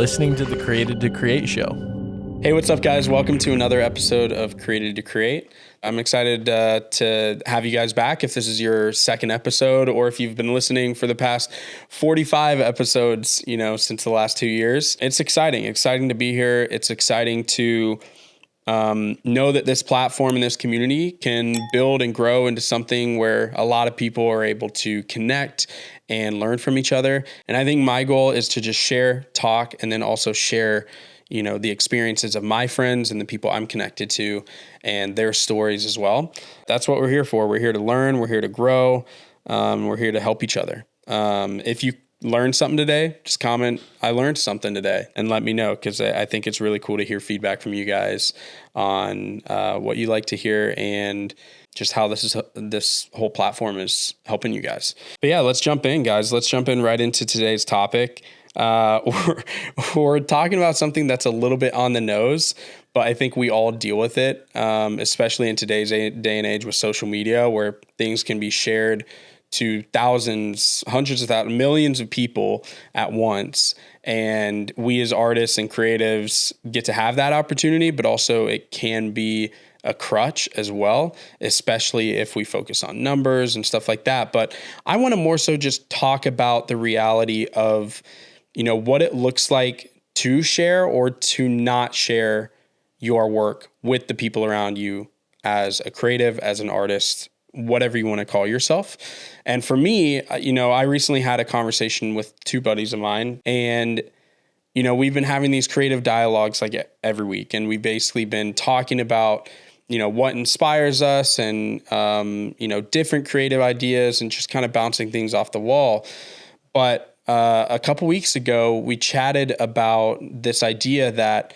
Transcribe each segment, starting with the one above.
listening to the Created to Create show. Hey, what's up, guys? Welcome to another episode of Created to Create. I'm excited to have you guys back if this is your second episode, or if you've been listening for the past 45 episodes, since the last 2 years. It's exciting to be here. It's exciting to know that this platform and this community can build and grow into something where a lot of people are able to connect and learn from each other. And I think my goal is to just share, talk, and then also share the experiences of my friends and the people I'm connected to and their stories as well. That's what we're here for. We're here to learn. We're here to grow. We're here to help each other. If you learned something today, just comment, I learned something today, and let me know, because I think it's really cool to hear feedback from you guys on what you like to hear and just how this whole platform is helping you guys. But yeah, let's jump in, guys. Let's jump in right into today's topic. We're talking about something that's a little bit on the nose, but I think we all deal with it, especially in today's day and age with social media, where things can be shared to thousands, hundreds of thousands, millions of people at once. And we as artists and creatives get to have that opportunity, but also it can be a crutch as well, especially if we focus on numbers and stuff like that. But I want to more so just talk about the reality of, what it looks like to share or to not share your work with the people around you as a creative, as an artist, whatever you want to call yourself. And for me, I recently had a conversation with two buddies of mine, and, we've been having these creative dialogues like every week. And we've basically been talking about, what inspires us and, different creative ideas and just kind of bouncing things off the wall. But a couple weeks ago, we chatted about this idea that,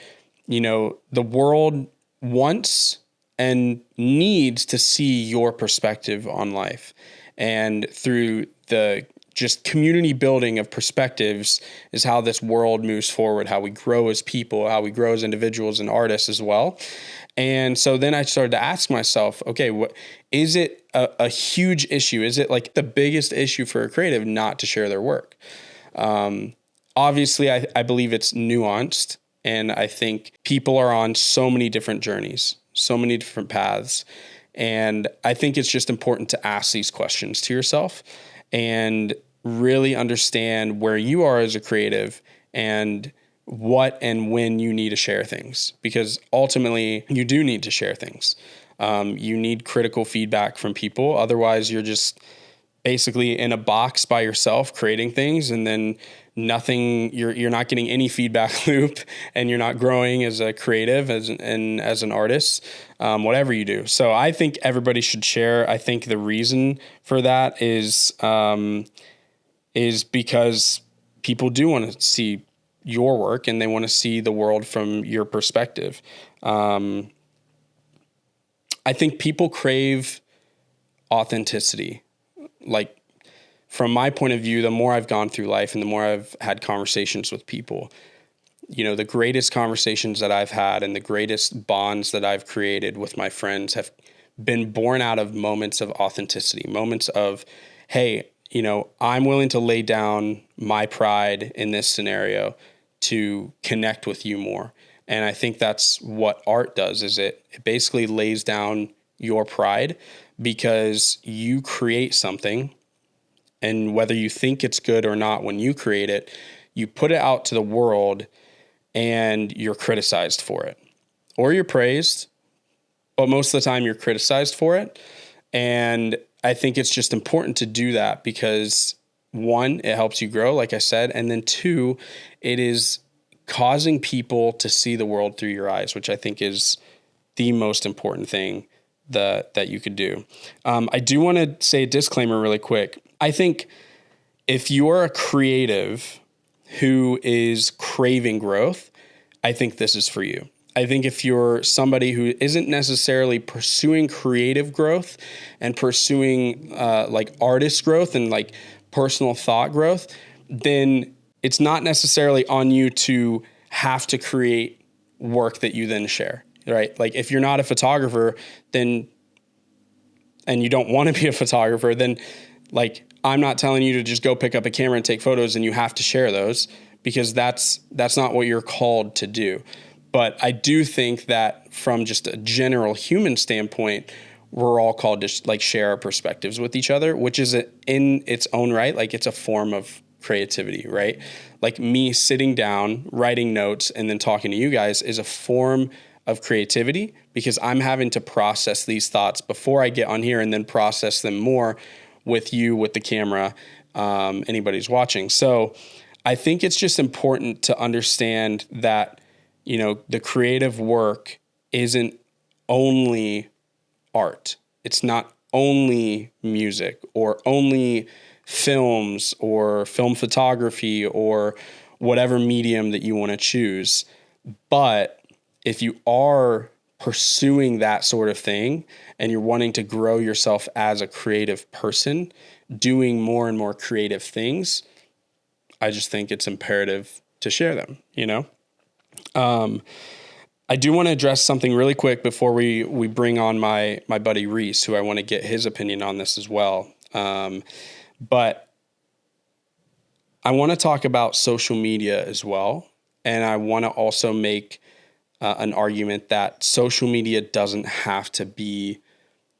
the world wants and needs to see your perspective on life. And through the just community building of perspectives is how this world moves forward, how we grow as people, how we grow as individuals and artists as well. And so then I started to ask myself, okay, what is it a huge issue? Is it like the biggest issue for a creative not to share their work? Obviously, I believe it's nuanced, and I think people are on so many different journeys, so many different paths. And I think it's just important to ask these questions to yourself and really understand where you are as a creative and what and when you need to share things, because ultimately you do need to share things. You need critical feedback from people. Otherwise, you're just basically in a box by yourself creating things, and then nothing, you're not getting any feedback loop, and you're not growing as a creative as an artist, whatever you do. So I think everybody should share. I think the reason for that is because people do want to see your work and they want to see the world from your perspective. I think people crave authenticity. Like, from my point of view, the more I've gone through life and the more I've had conversations with people, the greatest conversations that I've had and the greatest bonds that I've created with my friends have been born out of moments of authenticity, moments of, hey, I'm willing to lay down my pride in this scenario to connect with you more. And I think that's what art does, is it basically lays down your pride, because you create something, and whether you think it's good or not, when you create it, you put it out to the world and you're criticized for it, or you're praised, but most of the time you're criticized for it. And I think it's just important to do that because, one, it helps you grow, like I said, and then two, it is causing people to see the world through your eyes, which I think is the most important thing that you could do. I do want to say a disclaimer really quick. I think if you're a creative who is craving growth, I think this is for you. I think if you're somebody who isn't necessarily pursuing creative growth and pursuing like artist growth and like personal thought growth, then it's not necessarily on you to have to create work that you then share. Right? Like, if you're not a photographer, then, and you don't want to be a photographer, then, like, I'm not telling you to just go pick up a camera and take photos and you have to share those. because that's not what you're called to do. But I do think that from just a general human standpoint, we're all called to like share our perspectives with each other, which is in its own right, like it's a form of creativity, right? Like me sitting down, writing notes, and then talking to you guys is a form of creativity because I'm having to process these thoughts before I get on here and then process them more with you, with the camera, anybody's watching. So I think it's just important to understand that, you know, the creative work isn't only art. It's not only music or only films or film photography or whatever medium that you want to choose. But if you are pursuing that sort of thing and you're wanting to grow yourself as a creative person, doing more and more creative things, I just think it's imperative to share them, you know? I do want to address something really quick before we bring on my buddy Reese, who I want to get his opinion on this as well. But I want to talk about social media as well. And I want to also make an argument that social media doesn't have to be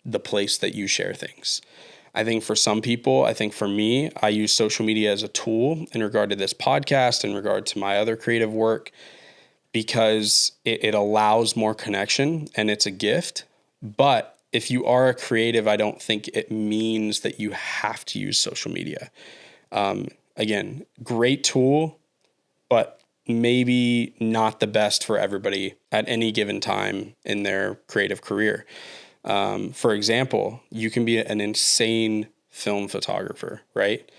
the place that you share things. I think for some people, I think for me, I use social media as a tool in regard to this podcast, in regard to my other creative work, because it allows more connection and it's a gift. But if you are a creative, I don't think it means that you have to use social media. Again, great tool, but maybe not the best for everybody at any given time in their creative career. For example, you can be an insane film photographer, right?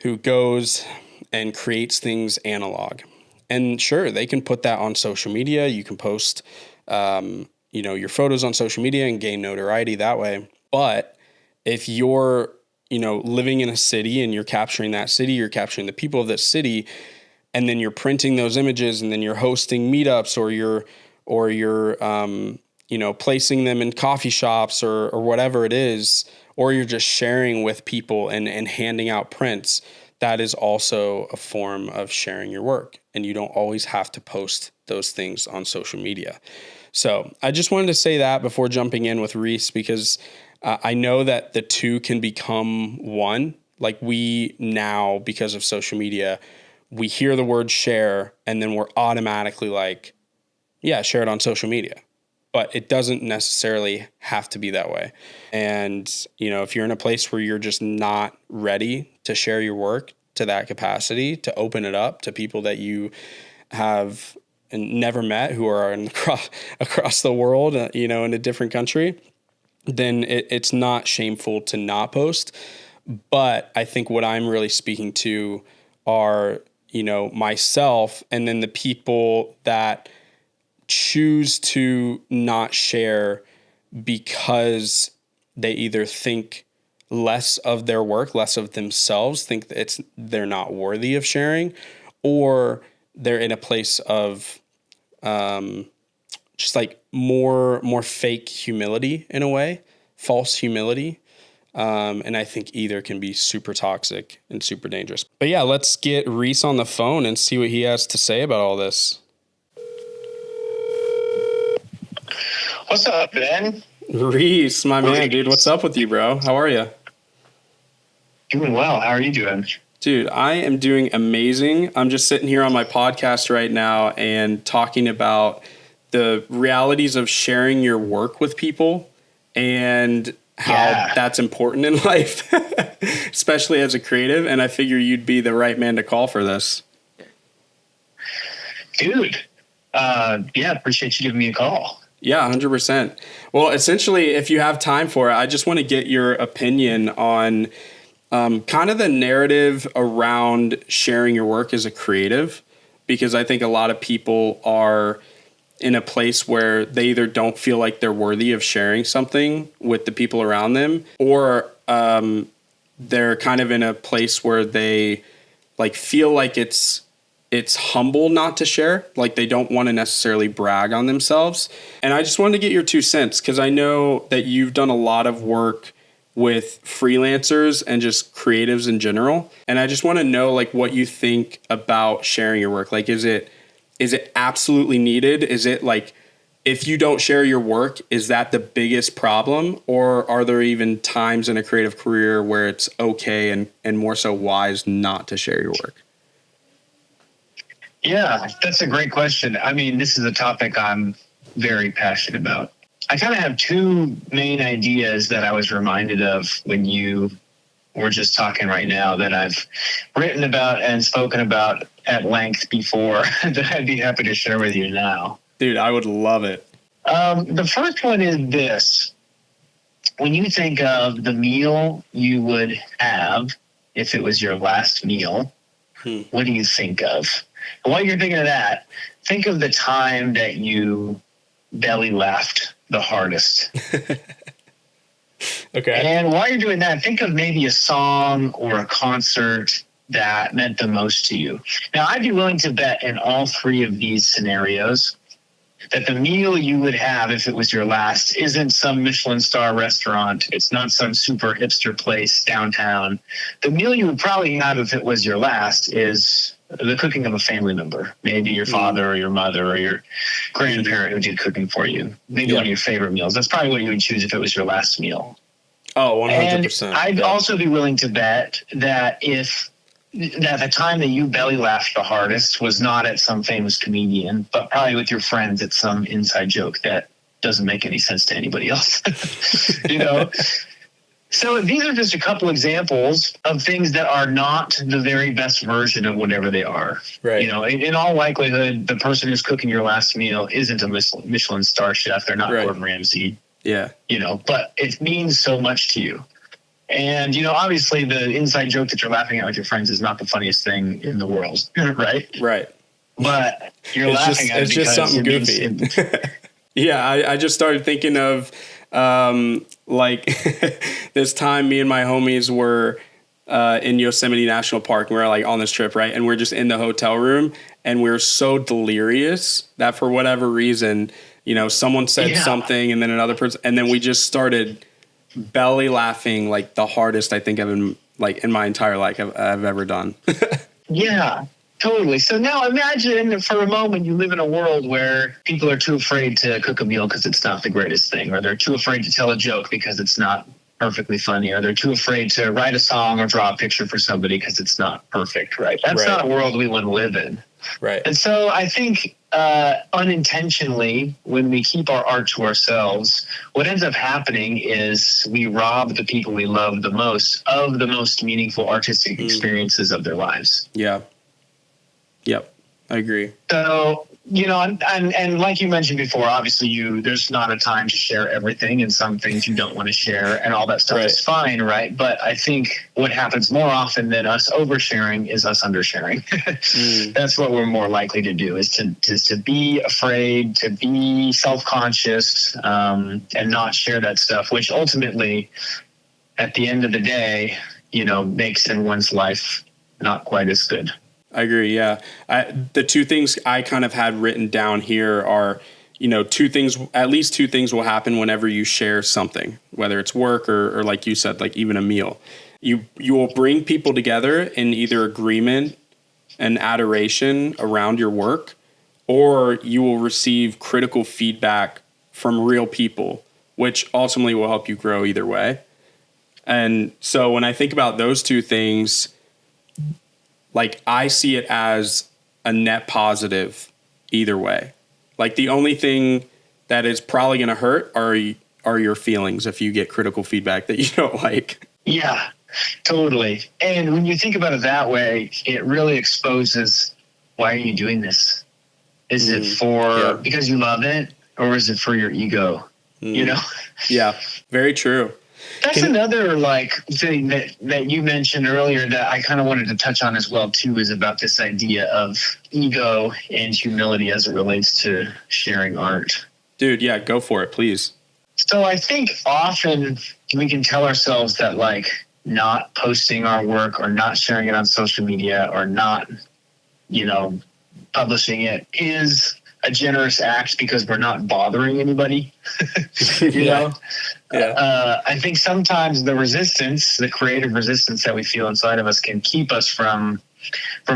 Who goes and creates things analog. And sure, they can put that on social media. You can post, your photos on social media and gain notoriety that way. But if you're, living in a city and you're capturing that city, you're capturing the people of that city, and then you're printing those images, and then you're hosting meetups, or you're placing them in coffee shops or whatever it is, or you're just sharing with people and handing out prints, that is also a form of sharing your work. And you don't always have to post those things on social media. So I just wanted to say that before jumping in with Reese, because I know that the two can become one. Like we now, because of social media, we hear the word share and then we're automatically like, yeah, share it on social media. But it doesn't necessarily have to be that way. And, if you're in a place where you're just not ready to share your work to that capacity, to open it up to people that you have never met who are across the world, in a different country, then it's not shameful to not post. But I think what I'm really speaking to are, myself, and then the people that choose to not share because they either think less of their work, less of themselves, think that they're not worthy of sharing, or they're in a place of just like more fake humility in a way, false humility. And I think either can be super toxic and super dangerous. But yeah, let's get Reese on the phone and see what he has to say about all this. What's up, Ben? Reese, my man, dude, what's up with you, bro? How are you? Doing well. How are you doing? Dude, I am doing amazing. I'm just sitting here on my podcast right now and talking about the realities of sharing your work with people and how that's important in life, especially as a creative. And I figure you'd be the right man to call for this. Dude, appreciate you giving me a call. Yeah, 100%. Well, essentially, if you have time for it, I just want to get your opinion on kind of the narrative around sharing your work as a creative, because I think a lot of people are in a place where they either don't feel like they're worthy of sharing something with the people around them, or they're kind of in a place where they like feel like it's humble not to share. Like they don't want to necessarily brag on themselves. And I just wanted to get your 2 cents, because I know that you've done a lot of work with freelancers and just creatives in general. And I just want to know like what you think about sharing your work. Like, is it absolutely needed? Is it like, if you don't share your work, is that the biggest problem? Or are there even times in a creative career where it's okay and more so wise not to share your work? Yeah, that's a great question. I mean, this is a topic I'm very passionate about. I kind of have two main ideas that I was reminded of when you were just talking right now that I've written about and spoken about at length before that I'd be happy to share with you now. Dude, I would love it. The first one is this. When you think of the meal you would have if it was your last meal, what do you think of? And while you're thinking of that, think of the time that you belly laughed the hardest. Okay. And while you're doing that, think of maybe a song or a concert that meant the most to you. Now, I'd be willing to bet in all three of these scenarios that the meal you would have if it was your last isn't some Michelin star restaurant. It's not some super hipster place downtown. The meal you would probably have if it was your last is the cooking of a family member, maybe your father or your mother or your grandparent who did cooking for you. Maybe one of your favorite meals. That's probably what you would choose if it was your last meal. Oh, 100%. And I'd also be willing to bet that that the time that you belly laughed the hardest was not at some famous comedian, but probably with your friends at some inside joke that doesn't make any sense to anybody else. You know? So these are just a couple examples of things that are not the very best version of whatever they are. Right. You know, in all likelihood, the person who's cooking your last meal isn't a Michelin star chef. They're not Gordon Ramsay. Yeah. You know, but it means so much to you. And, you know, obviously the inside joke that you're laughing at with your friends is not the funniest thing in the world, right? Right. But you're laughing at it because it's just something goofy. Yeah, I just started thinking of like this time me and my homies were in Yosemite National Park. And we were like on this trip, right? And we're just in the hotel room and we were so delirious that for whatever reason, you know, someone said something and then another person, and then we just started belly laughing like the hardest I think I've been like in my entire life I've ever done. Yeah, totally. So now imagine for a moment you live in a world where people are too afraid to cook a meal because it's not the greatest thing, or they're too afraid to tell a joke because it's not perfectly funny, or they're too afraid to write a song or draw a picture for somebody because it's not perfect, right? That's not a world we want to live in. Right. And so I think unintentionally, when we keep our art to ourselves, what ends up happening is we rob the people we love the most of the most meaningful artistic experiences of their lives. Yeah. Yep. I agree. So, you know, and like you mentioned before, obviously there's not a time to share everything, and some things you don't want to share, and all that stuff is fine, right? But I think what happens more often than us oversharing is us undersharing. That's what we're more likely to do, is to be afraid, to be self-conscious, and not share that stuff, which ultimately, at the end of the day, you know, makes everyone's life not quite as good. I agree. Yeah. The two things I kind of had written down here are, you know, at least two things will happen whenever you share something, whether it's work or like you said, like even a meal. You will bring people together in either agreement and adoration around your work, or you will receive critical feedback from real people, which ultimately will help you grow either way. And so when I think about those two things, like I see it as a net positive either way. Like the only thing that is probably going to hurt are your feelings if you get critical feedback that you don't like. Yeah, totally. And when you think about it that way, it really exposes, why are you doing this? Is it for because you love it, or is it for your ego? You know? Yeah, very true. That's another like thing that you mentioned earlier that I kind of wanted to touch on as well too, is about this idea of ego and humility as it relates to sharing art. Dude, yeah, go for it, please. So I think often we can tell ourselves that like not posting our work or not sharing it on social media or not, you know, publishing it is a generous act because we're not bothering anybody. you know, I think sometimes the resistance, the creative resistance that we feel inside of us, can keep us from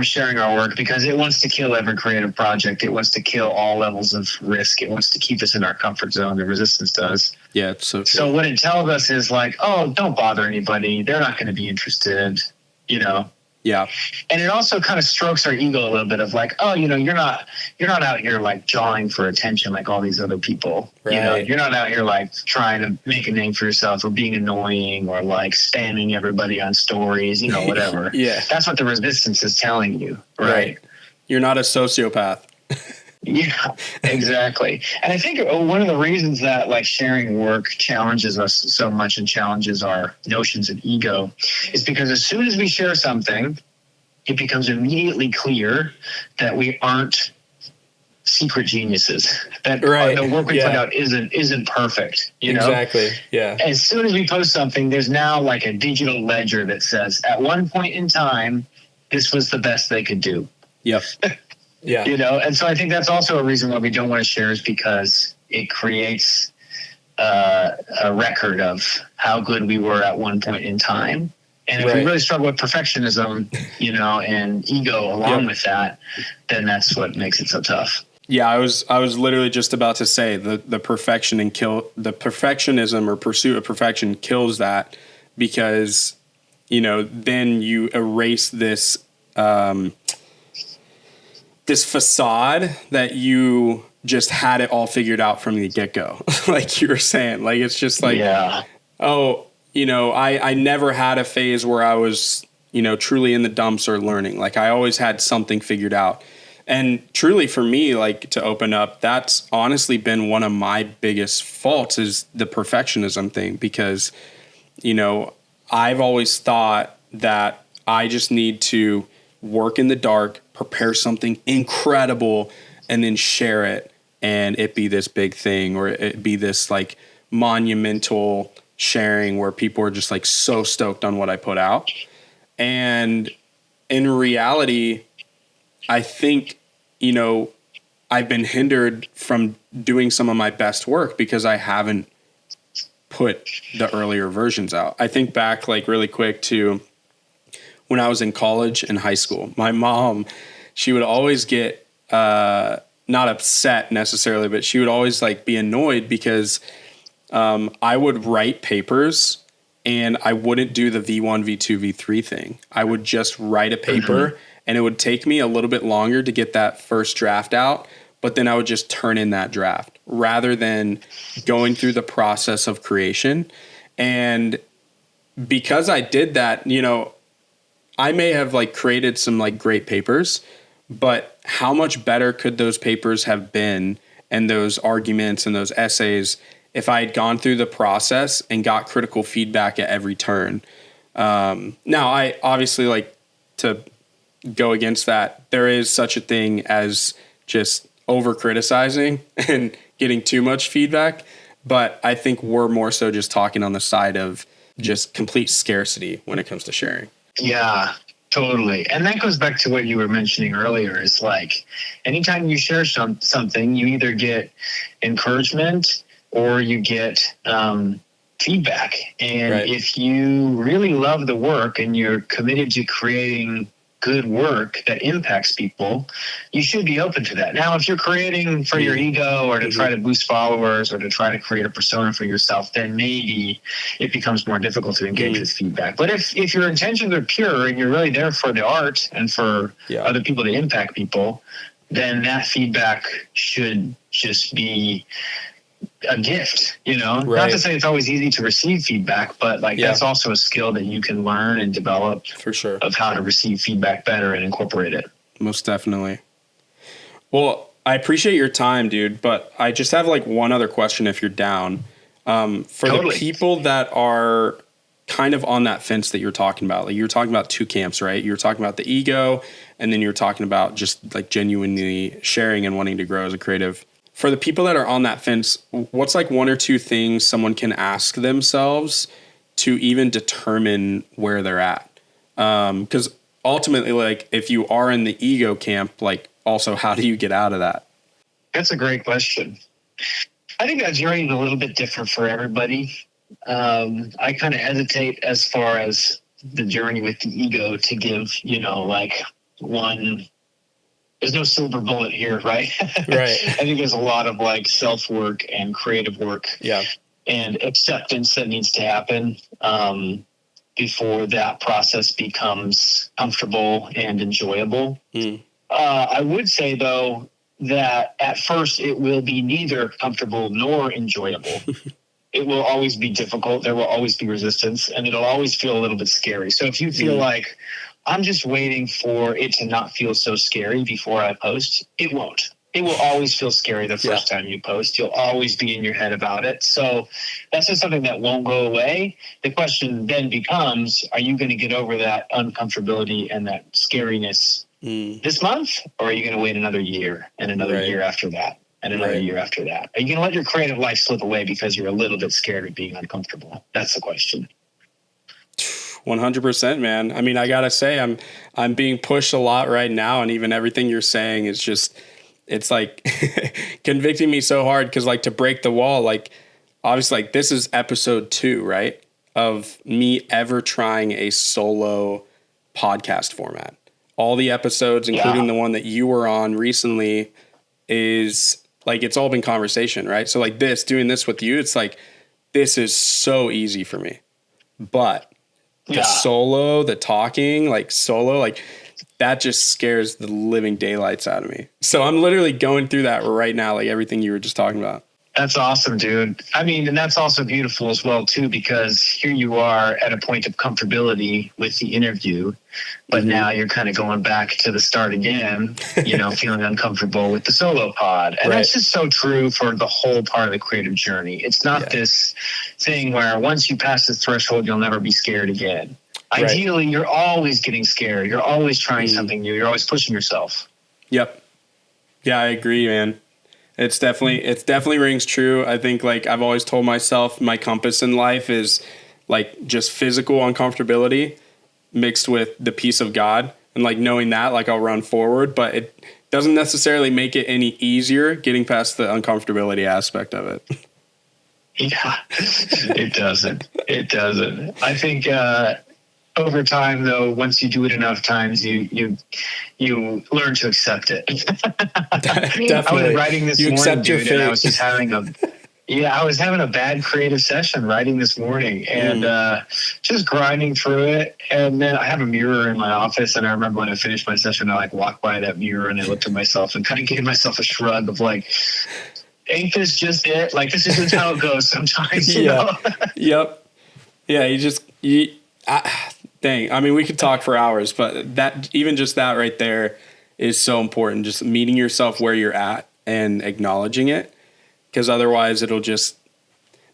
sharing our work because it wants to kill every creative project. It wants to kill all levels of risk. It wants to keep us in our comfort zone. The resistance does. Yeah. It's so true. So what it tells us is like, oh, don't bother anybody. They're not going to be interested, you know? Yeah. And it also kind of strokes our ego a little bit of like, oh, you know, you're not out here like jawing for attention like all these other people. Right. You know, you're not out here like trying to make a name for yourself or being annoying or like spamming everybody on stories, you know, whatever. Yeah. That's what the resistance is telling you, right? You're not a sociopath. Yeah, exactly. And I think one of the reasons that like sharing work challenges us so much and challenges our notions of ego is because as soon as we share something, it becomes immediately clear that we aren't secret geniuses, that the work we put out isn't perfect, you know? Exactly. Yeah. As soon as we post something, there's now like a digital ledger that says at one point in time, this was the best they could do. Yep. Yeah. You know, and so I think that's also a reason why we don't want to share is because it creates a record of how good we were at one point in time. And if we really struggle with perfectionism, you know, and ego along with that, then that's what makes it so tough. Yeah, I was literally just about to say the perfectionism or pursuit of perfection kills that because, you know, then you erase this this facade that you just had it all figured out from the get-go. Like you were saying, like, it's just like, oh, you know, I never had a phase where I was, you know, truly in the dumps or learning. Like I always had something figured out. And truly for me, like to open up, that's honestly been one of my biggest faults is the perfectionism thing, because, you know, I've always thought that I just need to work in the dark, prepare something incredible, and then share it, and it be this big thing, or it be this like monumental sharing where people are just like so stoked on what I put out. And in reality, I think, you know, I've been hindered from doing some of my best work because I haven't put the earlier versions out. I think back like really quick to when I was in college and high school. My mom, she would always get not upset necessarily, but she would always like be annoyed because I would write papers and I wouldn't do the V1, V2, V3 thing. I would just write a paper and it would take me a little bit longer to get that first draft out, but then I would just turn in that draft rather than going through the process of creation. And because I did that, you know, I may have like created some like great papers, but how much better could those papers have been and those arguments and those essays if I had gone through the process and got critical feedback at every turn? Now, I obviously like to go against that. There is such a thing as just over criticizing and getting too much feedback. But I think we're more so just talking on the side of just complete scarcity when it comes to sharing. Yeah, totally. And that goes back to what you were mentioning earlier. Is like anytime you share something, you either get encouragement or you get feedback. And if you really love the work and you're committed to creating good work that impacts people, you should be open to that. Now, if you're creating for your ego or to try to boost followers or to try to create a persona for yourself, then maybe it becomes more difficult to engage with feedback. But if your intentions are pure and you're really there for the art and for other people to impact people, then that feedback should just be a gift, you know, not to say it's always easy to receive feedback, but like that's also a skill that you can learn and develop for sure of how to receive feedback better and incorporate it. Most definitely. Well, I appreciate your time, dude, but I just have like one other question if you're down. For the people that are kind of on that fence that you're talking about, like you're talking about two camps, right? You're talking about the ego, and then you're talking about just like genuinely sharing and wanting to grow as a creative. For the people that are on that fence, what's like one or two things someone can ask themselves to even determine where they're at? Because ultimately, like if you are in the ego camp, like also how do you get out of that? That's a great question. I think that journey is a little bit different for everybody. I kind of hesitate as far as the journey with the ego to give, like one. There's no silver bullet here, right? Right. I think there's a lot of like self work and creative work, Yeah. and acceptance that needs to happen before that process becomes comfortable and enjoyable. I would say, though, that at first it will be neither comfortable nor enjoyable. It will always be difficult. There will always be resistance, and it'll always feel a little bit scary. So if you feel like I'm just waiting for it to not feel so scary before I post, it won't. It will always feel scary the first time you post. You'll always be in your head about it. So that's just something that won't go away. The question then becomes, are you going to get over that uncomfortability and that scariness this month? Or are you going to wait another year and another year after that and another year after that? Are you going to let your creative life slip away because you're a little bit scared of being uncomfortable? That's the question. 100%, man. I mean, I gotta say, I'm being pushed a lot right now, and even everything you're saying is just, it's like convicting me so hard, because like to break the wall, like obviously, like this is episode 2, right, of me ever trying a solo podcast format. All the episodes, including the one that you were on recently, is like, it's all been conversation, right? So like doing this with you, it's like, this is so easy for me. But the solo, the talking, like solo, like that just scares the living daylights out of me. So I'm literally going through that right now, like everything you were just talking about. That's awesome, dude. I mean, and that's also beautiful as well, too, because here you are at a point of comfortability with the interview, but now you're kind of going back to the start again, feeling uncomfortable with the solo pod. And that's just so true for the whole part of the creative journey. It's not this thing where once you pass this threshold, you'll never be scared again. Ideally, you're always getting scared. You're always trying something new. You're always pushing yourself. Yep. Yeah, I agree, man. It's definitely rings true. I think like I've always told myself my compass in life is like just physical uncomfortability mixed with the peace of God, and like knowing that like I'll run forward, but it doesn't necessarily make it any easier getting past the uncomfortability aspect of it. Yeah, it doesn't. It doesn't. I think over time, though, once you do it enough times, you learn to accept it. Definitely. I was writing this morning, accept your dude, fate. and I was just having a bad creative session writing this morning, and just grinding through it. And then I have a mirror in my office, and I remember when I finished my session, I like walked by that mirror and I looked at myself and kind of gave myself a shrug of like, ain't this just it? Like, this is just how it goes sometimes, you know? Yep. Yeah, dang. I mean, we could talk for hours, but even just that right there is so important. Just meeting yourself where you're at and acknowledging it, because otherwise it'll just,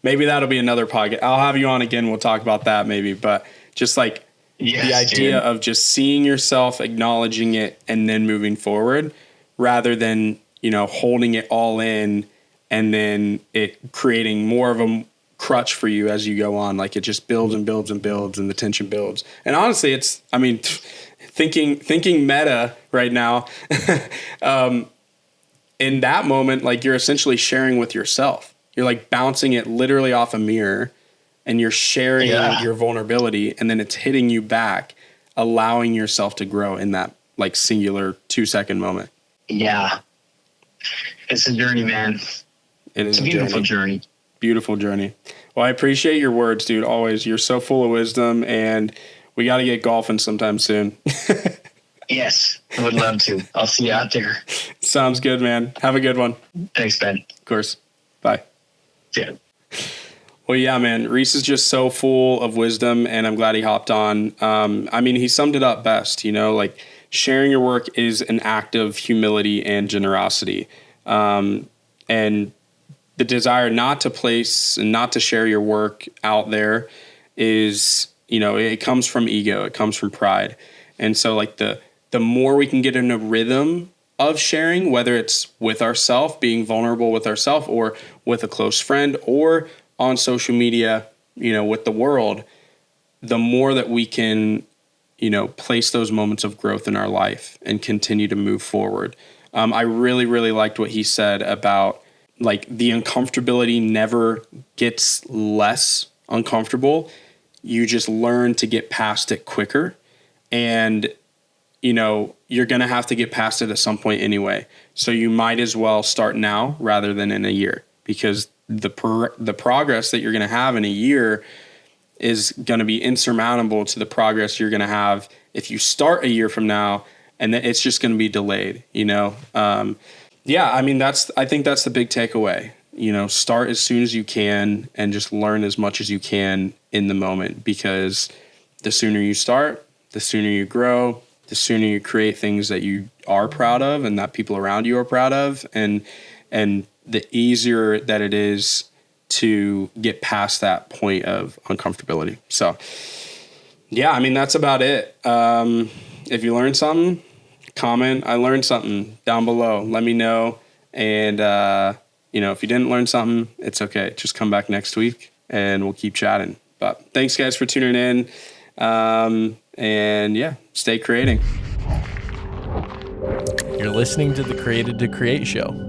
maybe that'll be another podcast. I'll have you on again. We'll talk about that maybe, but just like the idea of just seeing yourself, acknowledging it, and then moving forward rather than, holding it all in and then it creating more of a crutch for you as you go on. Like it just builds and builds and builds, and the tension builds. And honestly, thinking meta right now, in that moment, like you're essentially sharing with yourself. You're like bouncing it literally off a mirror, and you're sharing your vulnerability, and then it's hitting you back, allowing yourself to grow in that like singular 2-second moment. Yeah. It's a journey, man. It's a beautiful journey. Beautiful journey. Well, I appreciate your words, dude. Always. You're so full of wisdom, and we got to get golfing sometime soon. Yes, I would love to. I'll see you out there. Sounds good, man. Have a good one. Thanks, Ben. Of course. Bye. Yeah. Well, yeah, man. Reese is just so full of wisdom, and I'm glad he hopped on. He summed it up best, like sharing your work is an act of humility and generosity. And the desire not to place and not to share your work out there is, it comes from ego. It comes from pride. And so like the more we can get in a rhythm of sharing, whether it's with ourselves, being vulnerable with ourselves, or with a close friend, or on social media, with the world, the more that we can, place those moments of growth in our life and continue to move forward. I really, really liked what he said about like the uncomfortability never gets less uncomfortable. You just learn to get past it quicker. And, you know, you're going to have to get past it at some point anyway. So you might as well start now rather than in a year, because the progress that you're going to have in a year is going to be insurmountable to the progress you're going to have if you start a year from now, and then it's just going to be delayed, you know? Yeah, I mean, I think that's the big takeaway. You know, start as soon as you can and just learn as much as you can in the moment, because the sooner you start, the sooner you grow, the sooner you create things that you are proud of and that people around you are proud of, and the easier that it is to get past that point of uncomfortability. So, yeah, I mean, that's about it. If you learned something, comment, I learned something down below. Let me know. And, you know, if you didn't learn something, it's okay. Just come back next week and we'll keep chatting. But thanks, guys, for tuning in. And yeah, stay creating. You're listening to the Created to Create show.